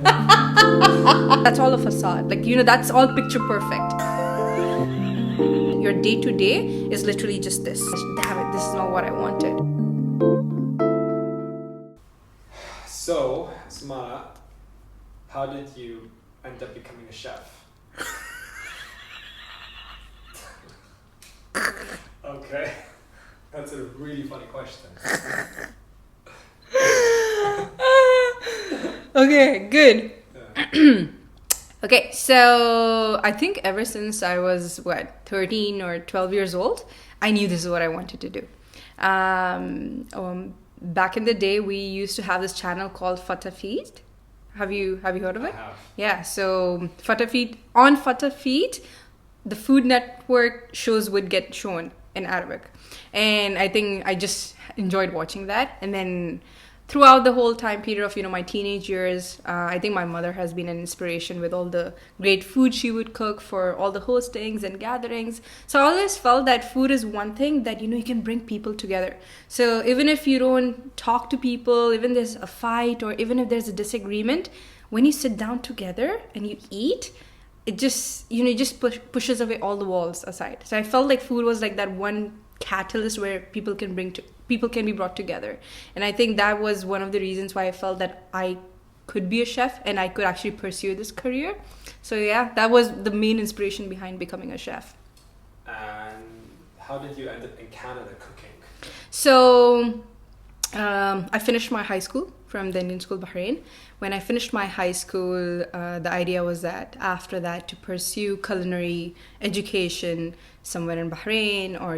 That's all a facade. Like, that's all picture perfect. Your day to day is literally just this. Damn it, this is not what I wanted. So, Sumana, how did you end up becoming a chef? Okay, that's a really funny question. Okay, good. Yeah. Okay, so I think ever since I was 13 or 12 years old, I knew this is what I wanted to do. Back in the day, we used to have this channel called Fatah Feed. Have you heard of it? I have. Yeah, so Fatah Feed, on Fatah Feed, the Food Network shows would get shown in Arabic. And I think I just enjoyed watching that. And then throughout the whole time period of my teenage years, I think my mother has been an inspiration with all the great food she would cook for all the hostings and gatherings. So I always felt that food is one thing that you can bring people together. So even if you don't talk to people, even there's a fight or even if there's a disagreement, when you sit down together and you eat, it just pushes away all the walls aside. So I felt like food was like that one catalyst where people can be brought together. And I think that was one of the reasons why I felt that I could be a chef and I could actually pursue this career. So yeah, that was the main inspiration behind becoming a chef. And how did you end up in Canada cooking? So I finished my high school from the Indian School Bahrain. When I finished my high school, the idea was that after that to pursue culinary education somewhere in Bahrain or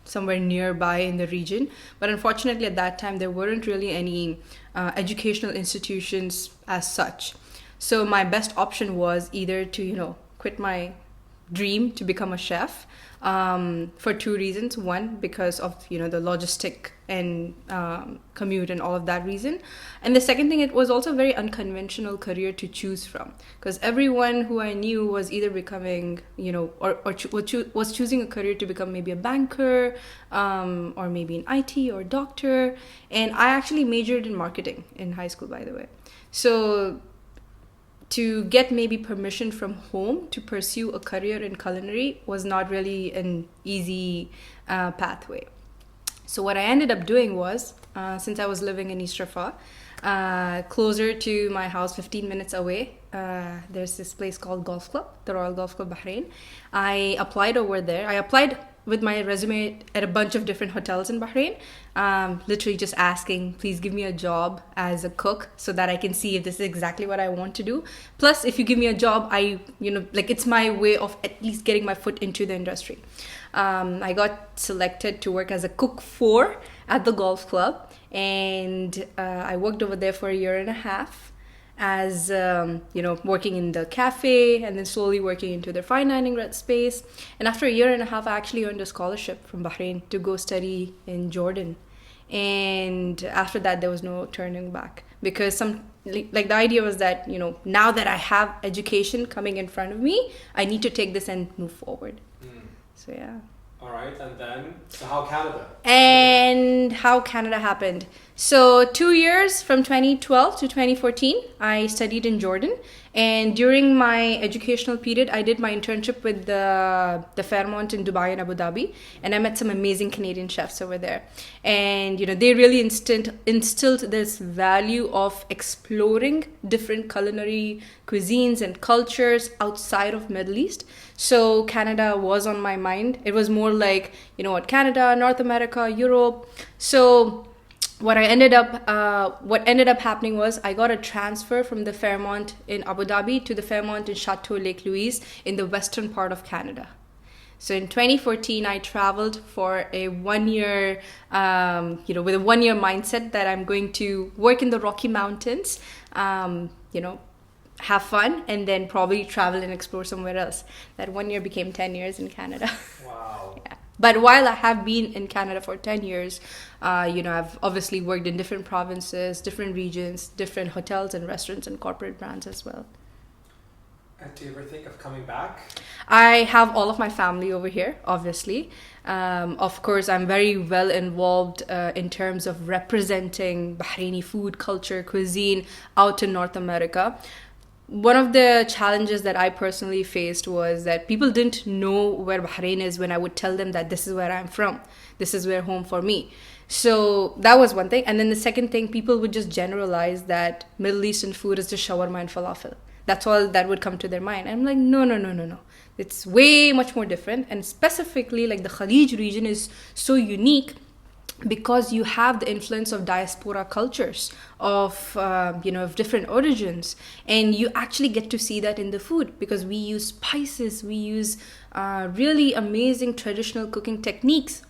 somewhere nearby in the region. But unfortunately at that time there weren't really any educational institutions as such. So my best option was either to quit my dream to become a chef for two reasons. One, because of the logistic and commute and all of that reason, and the second thing, it was also a very unconventional career to choose from, because everyone who I knew was either becoming was choosing a career to become maybe a banker or maybe an IT or doctor. And I actually majored in marketing in high school, by the way. So to get maybe permission from home to pursue a career in culinary was not really an easy pathway. So what I ended up doing was, since I was living in East Rafah, closer to my house, 15 minutes away, there's this place called Golf Club, the Royal Golf Club Bahrain. I applied over there. I applied with my resume at a bunch of different hotels in Bahrain, literally just asking, please give me a job as a cook so that I can see if this is exactly what I want to do. Plus, if you give me a job, it's my way of at least getting my foot into the industry. I got selected to work as a cook 4 at the golf club, and I worked over there for a year and a half as working in the cafe and then slowly working into their fine dining space. And after a year and a half, I actually earned a scholarship from Bahrain to go study in Jordan. And after that, there was no turning back, because the idea was that now that I have education coming in front of me, I need to take this and move forward. So yeah. All right, and then, so how Canada? And how Canada happened. So 2 years from 2012 to 2014, I studied in Jordan. And during my educational period, I did my internship with the Fairmont in Dubai and Abu Dhabi. And I met some amazing Canadian chefs over there. And, they really instilled this value of exploring different culinary cuisines and cultures outside of Middle East. So Canada was on my mind. It was more like, Canada, North America, Europe. So what ended up happening was I got a transfer from the Fairmont in Abu Dhabi to the Fairmont in Chateau Lake Louise in the western part of Canada. So in 2014, I traveled for a 1 year, with a 1 year mindset that I'm going to work in the Rocky Mountains, have fun, and then probably travel and explore somewhere else. That 1 year became 10 years in Canada. Wow. Yeah. But while I have been in Canada for 10 years, I've obviously worked in different provinces, different regions, different hotels and restaurants and corporate brands as well. Do you ever think of coming back? I have all of my family over here, obviously. Of course, I'm very well involved in terms of representing Bahraini food, culture, cuisine out in North America. One of the challenges that I personally faced was that people didn't know where Bahrain is when I would tell them that this is where I'm from. This is where home for me. So that was one thing. And then the second thing, people would just generalize that Middle Eastern food is just shawarma and falafel. That's all that would come to their mind. I'm like, no, no, no, no, no. It's way much more different. And specifically, like the Khalij region is so unique because you have the influence of diaspora cultures of different origins, and you actually get to see that in the food because we use spices, we use really amazing traditional cooking techniques,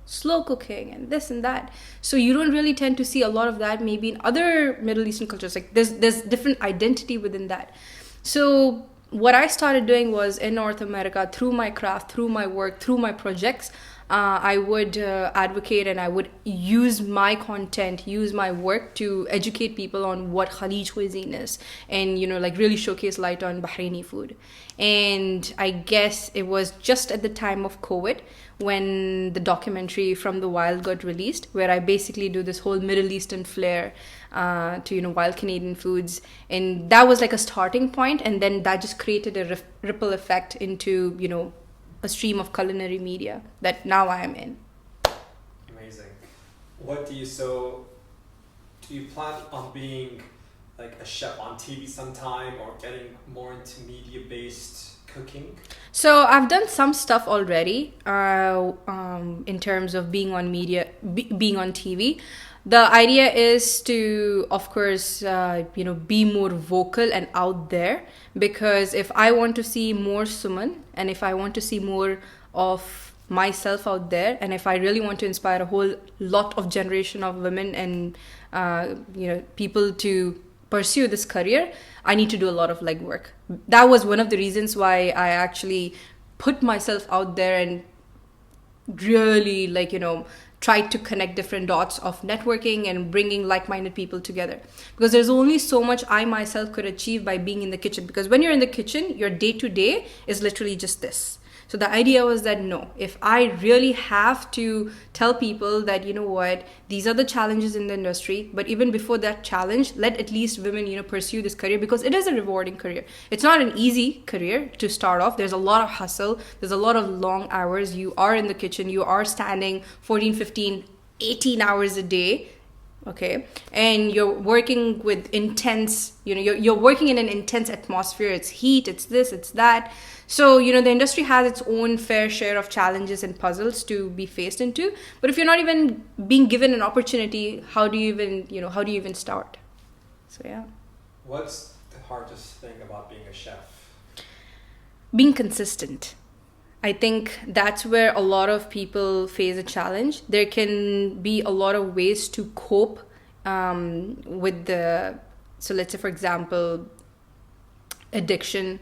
slow cooking and this and that. So you don't really tend to see a lot of that maybe in other Middle Eastern cultures. Like there's different identity within that. So what I started doing was in North America, through my craft, through my work, through my projects, I would advocate and I would use my content, use my work to educate people on what Khalij cuisine is, and like really showcase light on Bahraini food. And I guess it was just at the time of COVID when the documentary From the Wild got released, where I basically do this whole Middle Eastern flair to wild Canadian foods, and that was like a starting point, and then that just created a ripple effect into a stream of culinary media that now I am in. Amazing. Do you plan on being like a chef on TV sometime or getting more into media-based cooking? So I've done some stuff already in terms of being on media, being on TV. The idea is to, of course, be more vocal and out there, because if I want to see more Suman and if I want to see more of myself out there, and if I really want to inspire a whole lot of generation of women and people to pursue this career, I need to do a lot of legwork. That was one of the reasons why I actually put myself out there and really tried to connect different dots of networking and bringing like-minded people together, because there's only so much I myself could achieve by being in the kitchen, because when you're in the kitchen, your day-to-day is literally just this. So the idea was that no, if I really have to tell people that what, these are the challenges in the industry, but even before that challenge, let at least women pursue this career, because it is a rewarding career. It's not an easy career to start off. There's a lot of hustle, there's a lot of long hours. You are in the kitchen, you are standing 14, 15, 18 hours a day. Okay, and you're working with intense, you're working in an intense atmosphere. It's heat, it's this, it's that. So, the industry has its own fair share of challenges and puzzles to be faced into. But if you're not even being given an opportunity, how do you even start? So, yeah. What's the hardest thing about being a chef? Being consistent. I think that's where a lot of people face a challenge. There can be a lot of ways to cope so let's say, for example, addiction.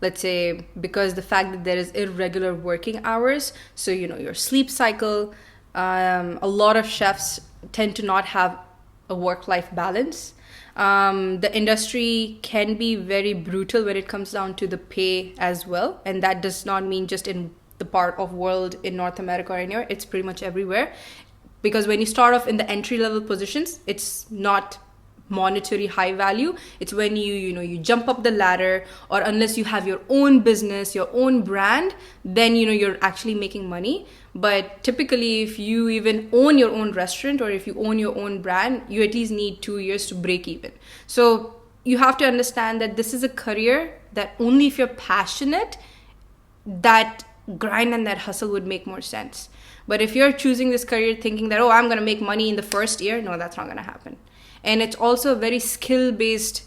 Let's say because the fact that there is irregular working hours, so your sleep cycle, a lot of chefs tend to not have a work-life balance. The industry can be very brutal when it comes down to the pay as well, and that does not mean just in the part of world in North America or anywhere. It's pretty much everywhere, because when you start off in the entry-level positions, it's not monetary high value. It's when you jump up the ladder, or unless you have your own business, your own brand, then you're actually making money. But typically, if you even own your own restaurant or if you own your own brand, you at least need 2 years to break even. So you have to understand that this is a career that only if you're passionate, that grind and that hustle would make more sense. But if you're choosing this career thinking that, I'm going to make money in the first year, no, that's not going to happen. And it's also a very skill-based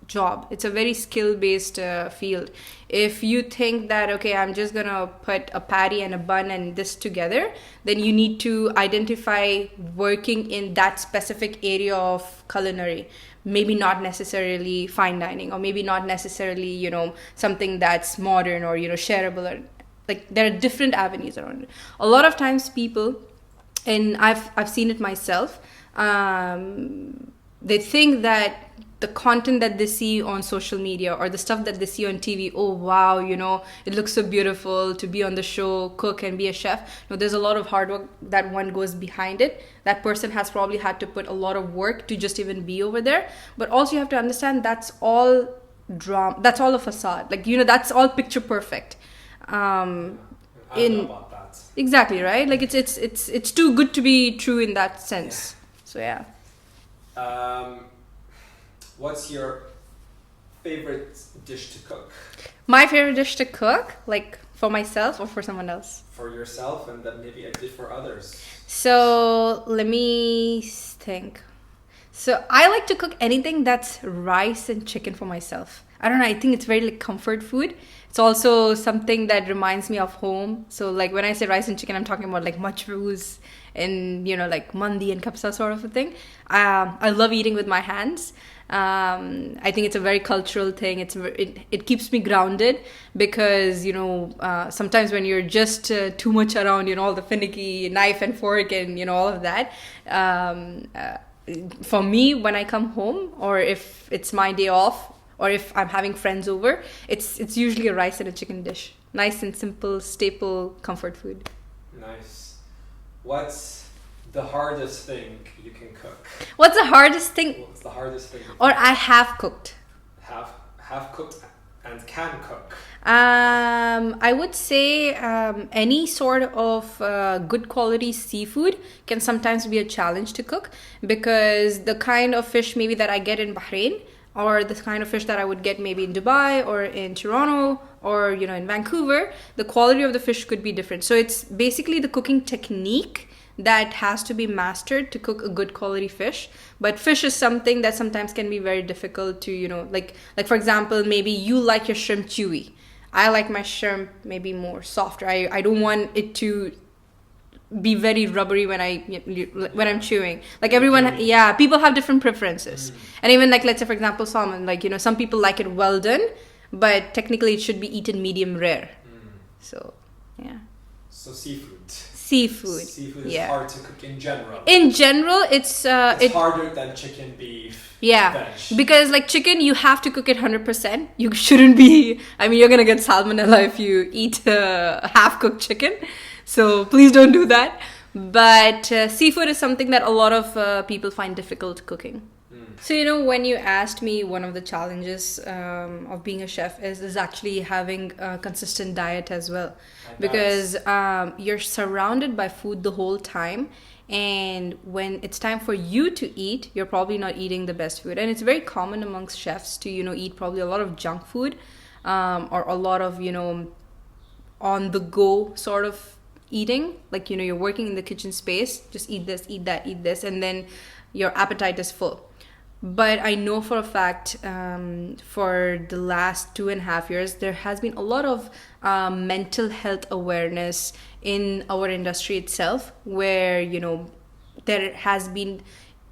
job. It's a very skill-based field. If you think that, okay, I'm just going to put a patty and a bun and this together, then you need to identify working in that specific area of culinary. Maybe not necessarily fine dining, or maybe not necessarily, something that's modern or, shareable. Or, like, there are different avenues around it. A lot of times people, and I've seen it myself, they think that the content that they see on social media or the stuff that they see on TV. Oh wow, it looks so beautiful to be on the show, cook and be a chef. No, there's a lot of hard work that one goes behind it. That person has probably had to put a lot of work to just even be over there. But also you have to understand that's all drama, that's all a facade. Like, that's all picture perfect. I don't know about that. Exactly, right? Like it's too good to be true in that sense. So yeah. What's your favorite dish to cook? My favorite dish to cook, like for myself or for someone else? For yourself, and then maybe a dish for others. So let me think. So I like to cook anything that's rice and chicken for myself. I don't know, I think it's very like comfort food. It's also something that reminds me of home. So like when I say rice and chicken, I'm talking about like machroos and like mandi and kapsa sort of a thing. I love eating with my hands. I think it's a very cultural thing. It keeps me grounded because sometimes when you're just too much around, all the finicky knife and fork and all of that. For me, when I come home or if it's my day off or if I'm having friends over, it's usually a rice and a chicken dish. Nice and simple, staple comfort food. Nice. What's the hardest thing you can cook? What's the hardest thing? What's the hardest thing? Or I have cooked. Have cooked and can cook. I would say any sort of good quality seafood can sometimes be a challenge to cook because the kind of fish maybe that I get in Bahrain or the kind of fish that I would get maybe in Dubai or in Toronto or in Vancouver, the quality of the fish could be different. So it's basically the cooking technique that has to be mastered to cook a good quality fish. But fish is something that sometimes can be very difficult to, like for example, maybe you like your shrimp chewy. I like my shrimp maybe more softer. I don't want it to be very rubbery when I'm chewing. Like everyone, people have different preferences. And even like, let's say for example, salmon, like, some people like it well done, but technically it should be eaten medium rare. So, yeah. So seafood. Seafood is hard to cook in general. In general, it's harder than chicken, beef, veg. Because like chicken, you have to cook it 100%. You shouldn't be. I mean, you're gonna get salmonella if you eat half-cooked chicken. So please don't do that. But seafood is something that a lot of people find difficult cooking. So, when you asked me, one of the challenges of being a chef is actually having a consistent diet as well. Because you're surrounded by food the whole time. And when it's time for you to eat, you're probably not eating the best food. And it's very common amongst chefs to, eat probably a lot of junk food or a lot of, on the go sort of eating. Like, you're working in the kitchen space, just eat this, eat that, eat this. And then your appetite is full. But I know for a fact for the last 2.5 years, there has been a lot of mental health awareness in our industry itself, where, there has been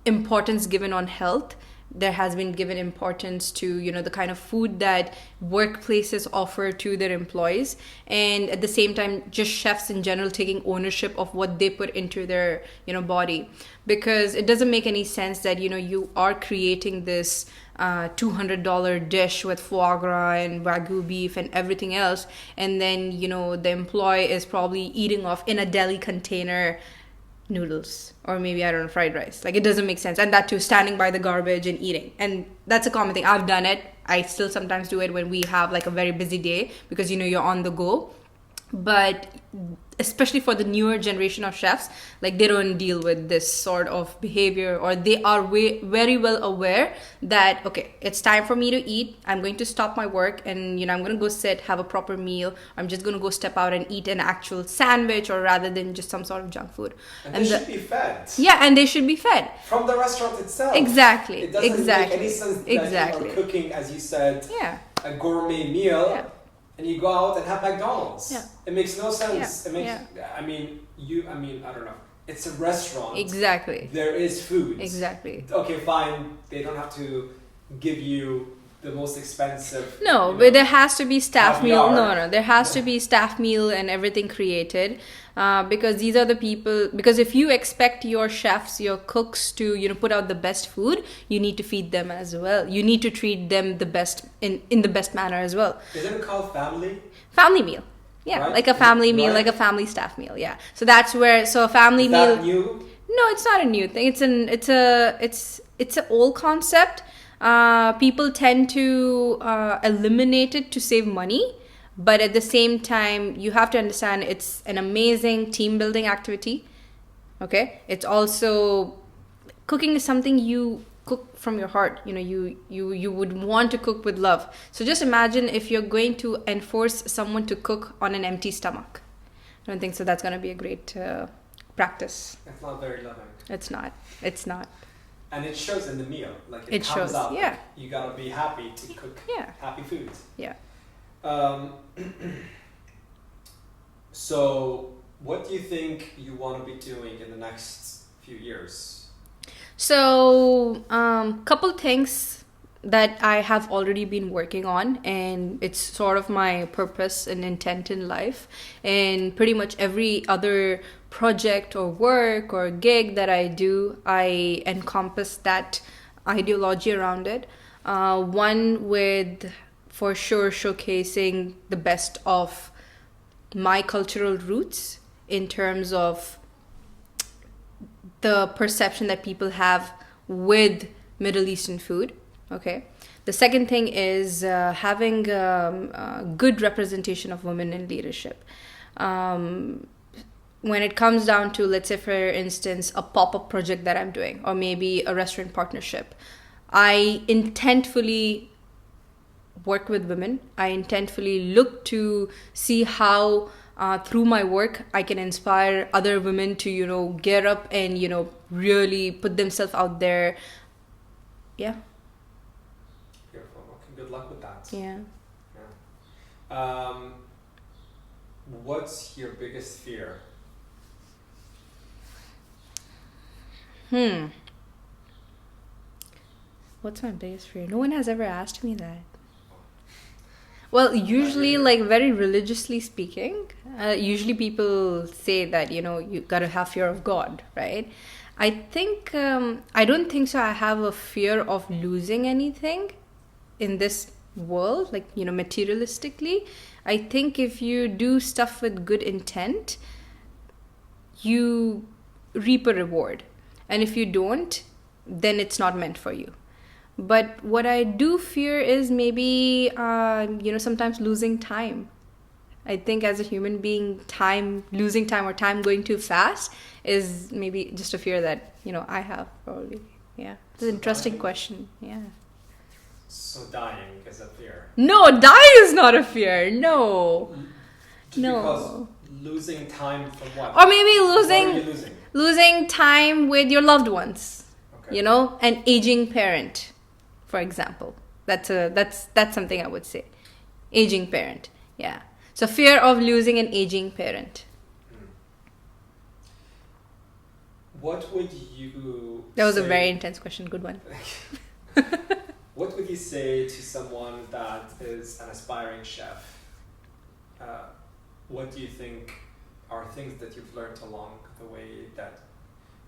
importance given on health. There has been given importance to, the kind of food that workplaces offer to their employees. And at the same time, just chefs in general taking ownership of what they put into their, body. Because it doesn't make any sense that, you are creating this $200 dish with foie gras and Wagyu beef and everything else. And then, the employee is probably eating off in a deli container noodles or maybe, I don't know, fried rice. Like, it doesn't make sense. And that too, standing by the garbage and eating. And that's a common thing. I've done it. I still sometimes do it when we have like a very busy day because, you're on the go. But especially for the newer generation of chefs, like they don't deal with this sort of behavior, or they are very well aware that, okay, it's time for me to eat. I'm going to stop my work and, I'm going to go sit, have a proper meal. I'm just going to go step out and eat an actual sandwich or rather than just some sort of junk food. And they should be fed. Yeah, and they should be fed. From the restaurant itself. Exactly. It doesn't make any sense that you are cooking, as you said, a gourmet meal. Yeah. And you go out and have McDonald's. Yeah. It makes no sense. Yeah. It makes. I don't know. It's a restaurant. Exactly. There is food. Exactly. Okay, fine. They don't have to give you the most expensive. No, but there has to be staff meal. caviar. No, there has to be staff meal and everything created, because these are the people. Because if you expect your chefs, your cooks to put out the best food, you need to feed them as well. You need to treat them the best in the best manner as well. Isn't it called family? Family meal, yeah, Right. like a family meal, Right. like a family staff meal, yeah. So that's where a family Is meal. that new? No, it's not a new thing. It's an old concept. People tend to eliminate it to save money, but at the same time, you have to understand it's an amazing team building activity. Okay, it's also cooking is something you cook from your heart. You would want to cook with love. So just imagine if you're going to enforce someone to cook on an empty stomach. I don't think so. That's going to be a great practice. It's not very loving. It's not. And it shows in the meal. Like It comes shows, out. yeah. You gotta be happy to cook Yeah. happy food. Yeah. So, what do you think you want to be doing in the next few years? So, couple things that I have already been working on, and it's sort of my purpose and intent in life. And pretty much every other project or work or gig that I do, I encompass that ideology around it. One with, for sure, showcasing the best of my cultural roots in terms of the perception that people have with Middle Eastern food. Okay. The second thing is having good representation of women in leadership. When it comes down to, let's say, for instance, a pop-up project that I'm doing, or maybe a restaurant partnership, I intentfully work with women. I intentfully look to see how through my work I can inspire other women to get up and really put themselves out there. Yeah. Beautiful. Okay, good luck with that. Yeah. What's your biggest fear? What's my biggest fear? No one has ever asked me that. Well, usually, like, very religiously speaking, usually people say that, you gotta have fear of God, right? I think, I don't think so. I have a fear of losing anything in this world, like, materialistically. I think if you do stuff with good intent, you reap a reward. And if you don't, then it's not meant for you. But what I do fear is maybe, sometimes losing time. I think as a human being, losing time or time going too fast is maybe just a fear that, I have probably. Yeah. It's an interesting question. Yeah. So dying is a fear. No, dying is not a fear. No. Just No. because losing time from what? Or maybe What are you losing? losing time with your loved ones. Okay. An aging parent, for example. That's something I would say. Aging parent. Yeah. So fear of losing an aging parent. What would you That was a say- very intense question. Good one. What would you say to someone that is an aspiring chef? What do you think are things that you've learned along the way that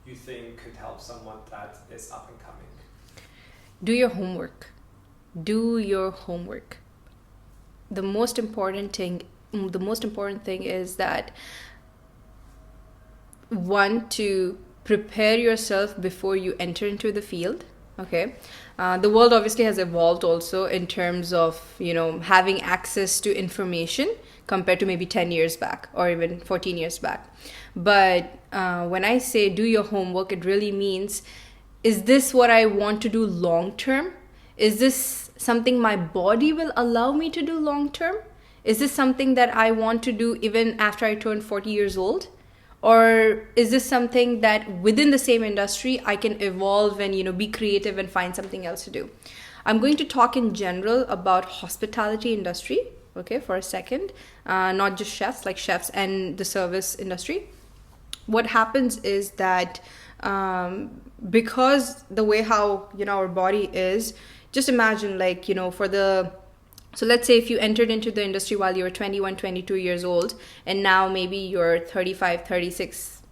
you think could help someone that is up and coming? Do your homework. Do your homework. The most important thing is that, one, to prepare yourself before you enter into the field. Okay. The world obviously has evolved also in terms of, having access to information compared to maybe 10 years back or even 14 years back. But when I say do your homework, it really means, is this what I want to do long term? Is this something my body will allow me to do long term? Is this something that I want to do even after I turn 40 years old? Or is this something that within the same industry I can evolve and be creative and find something else to do? I'm going to talk in general about hospitality industry, okay, for a second, not just chefs, like chefs and the service industry. What happens is that because the way how our body is, just imagine, like, so let's say if you entered into the industry while you were 21, 22 years old, and now maybe you're 35, 36,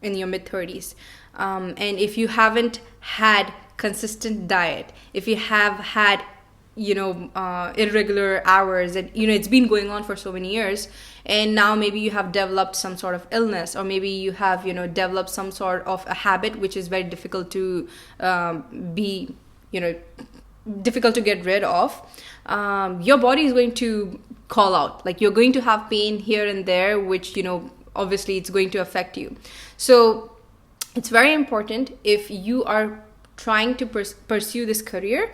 in your mid 30s. And if you haven't had consistent diet, if you have had irregular hours, and it's been going on for so many years, and now maybe you have developed some sort of illness, or maybe you have developed some sort of a habit which is very difficult to be difficult to get rid of, your body is going to call out. Like, you're going to have pain here and there, which obviously it's going to affect you. So it's very important, if you are trying to pursue this career,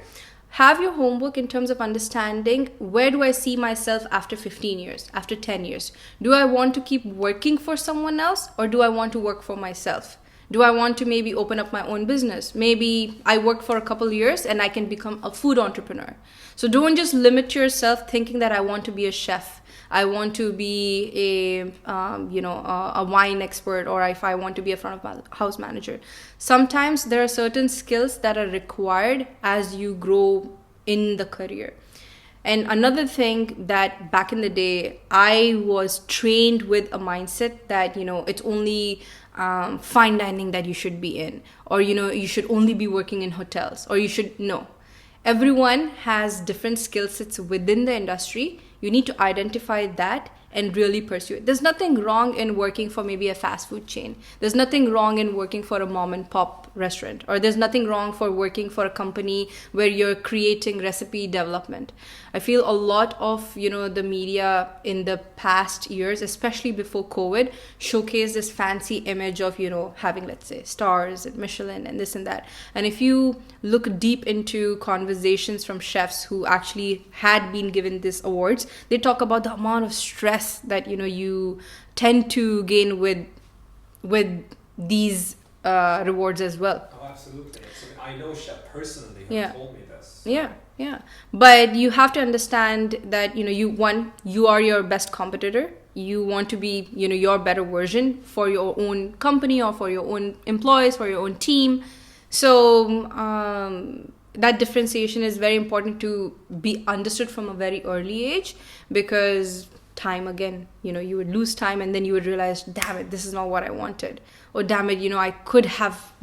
have your homework in terms of understanding, where do I see myself after 15 years, after 10 years? Do I want to keep working for someone else, or do I want to work for myself? Do I want to maybe open up my own business? Maybe I work for a couple years and I can become a food entrepreneur. So don't just limit yourself thinking that I want to be a chef, I want to be a wine expert, or if I want to be a front of house manager. Sometimes there are certain skills that are required as you grow in the career. And another thing, that back in the day, I was trained with a mindset that, it's only fine dining that you should be in, or, you should only be working in hotels, or you should, no. Everyone has different skill sets within the industry. You need to identify that and really pursue it. There's nothing wrong in working for maybe a fast food chain. There's nothing wrong in working for a mom and pop restaurant, or there's nothing wrong for working for a company where you're creating recipe development. I feel a lot of, the media in the past years, especially before COVID, showcased this fancy image of, having, let's say, stars and Michelin and this and that. And if you look deep into conversations from chefs who actually had been given these awards, they talk about the amount of stress that, you tend to gain with these rewards as well. Oh, absolutely. So I know a chef personally who told me this. Yeah. But you have to understand that, you are your best competitor. You want to be, your better version for your own company, or for your own employees, for your own team. So that differentiation is very important to be understood from a very early age, because time, again, you would lose time, and then you would realize, damn it, this is not what I wanted. Or damn it, I could have,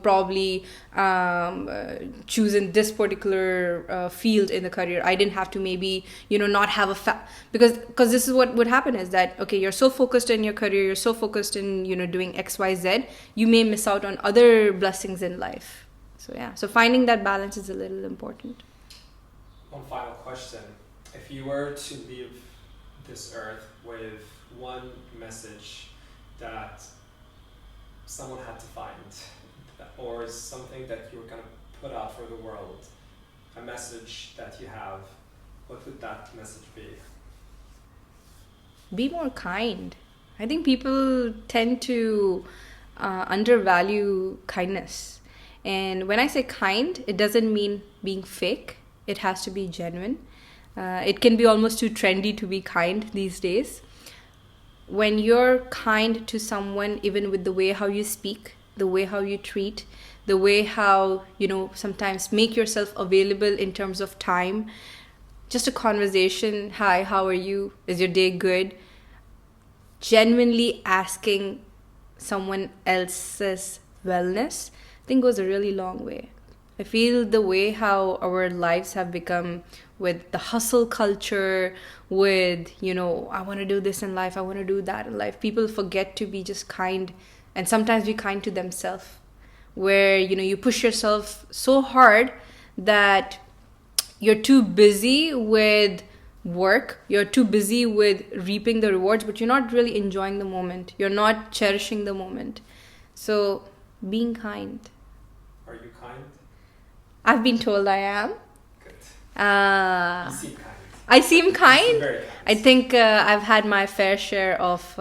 probably chosen this particular field in the career. I didn't have to maybe, not have because this is what would happen, is that, okay, you're so focused in your career, you're so focused in, doing X, Y, Z, you may miss out on other blessings in life. So yeah, so finding that balance is a little important. One final question. If you were to leave this earth with one message that someone had to find, or something that you were going to put out for the world, a message that you have, what would that message be? Be more kind. I think people tend to undervalue kindness. And when I say kind, it doesn't mean being fake. It has to be genuine. It can be almost too trendy to be kind these days. When you're kind to someone, even with the way how you speak, the way how you treat, the way how, sometimes make yourself available in terms of time, just a conversation, hi, how are you? Is your day good? Genuinely asking someone else's wellness, I think goes a really long way. I feel the way how our lives have become, with the hustle culture, with, I want to do this in life, I want to do that in life. People forget to be just kind, and sometimes be kind to themselves, where, you push yourself so hard that you're too busy with work, you're too busy with reaping the rewards, but you're not really enjoying the moment. You're not cherishing the moment. So being kind. Are you kind? I've been told I am. You seem kind. I seem kind. You seem very kind. I think I've had my fair share of,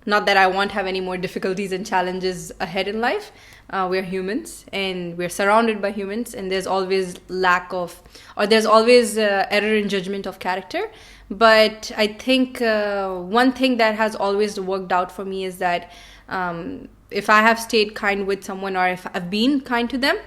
not that I won't have any more difficulties and challenges ahead in life. We're humans, and we're surrounded by humans, and there's always there's always error in judgment of character. But I think one thing that has always worked out for me is that if I have stayed kind with someone, or if I've been kind to them,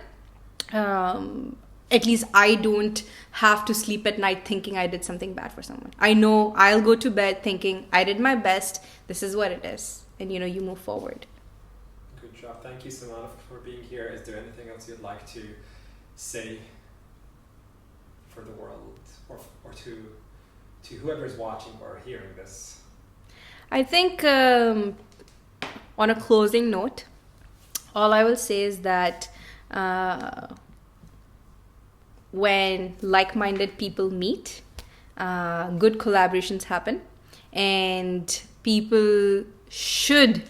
at least I don't have to sleep at night thinking I did something bad for someone. I know I'll go to bed thinking I did my best. This is what it is. And, you move forward. Good job. Thank you, Suman, for being here. Is there anything else you'd like to say for the world, or to whoever's watching or hearing this? I think on a closing note, all I will say is that when like-minded people meet, good collaborations happen, and people should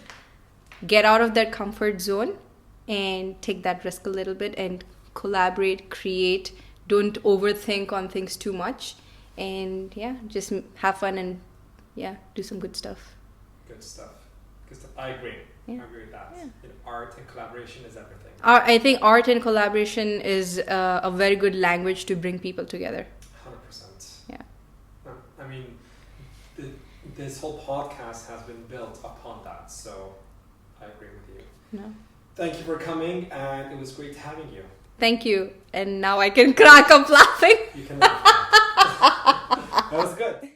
get out of their comfort zone and take that risk a little bit and collaborate, create. Don't overthink on things too much, and just have fun and do some good stuff. Good stuff. Good stuff. I agree. Yeah. I agree with that. Yeah. Art and collaboration is everything. I think art and collaboration is a very good language to bring people together. 100%. Yeah. I mean, this whole podcast has been built upon that, so I agree with you. No. Thank you for coming, and it was great having you. Thank you. And now I can crack up laughing. You can laugh. That was good.